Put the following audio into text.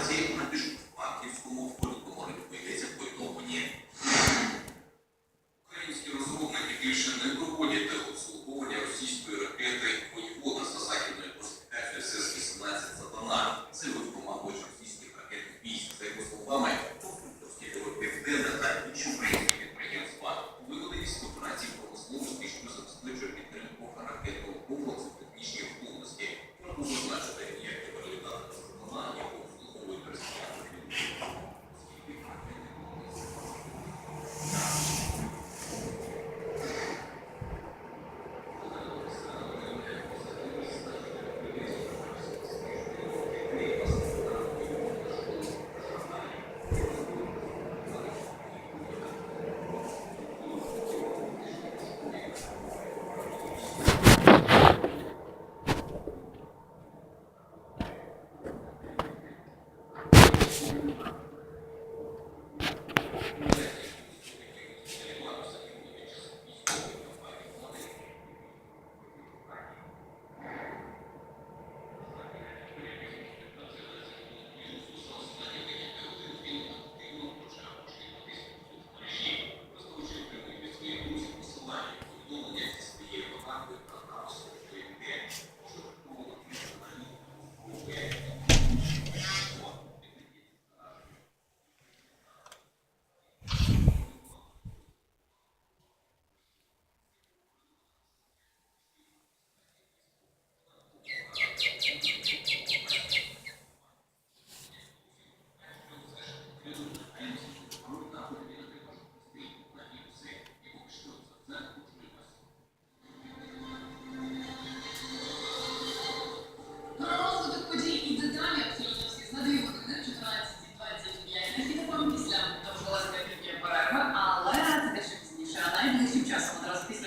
Наразі на Пішківському фольклорі йдеться повідомлення. Українські розробники більше не проводять обслуговування російської ракети «Воєвода» за західною класифікацією СС-18 «Сатана». Це випромагувач російських ракетних військ. За його словами, конструкторські ДВП-ДЕНа та інші українські підприємства вивели військ операцій промисловості, що забезпечує підтримку ракетного комплексу технічної готовності. Варто зазначити, як тепер літати «Сатана», яку обслуговують росіяни. Thank you.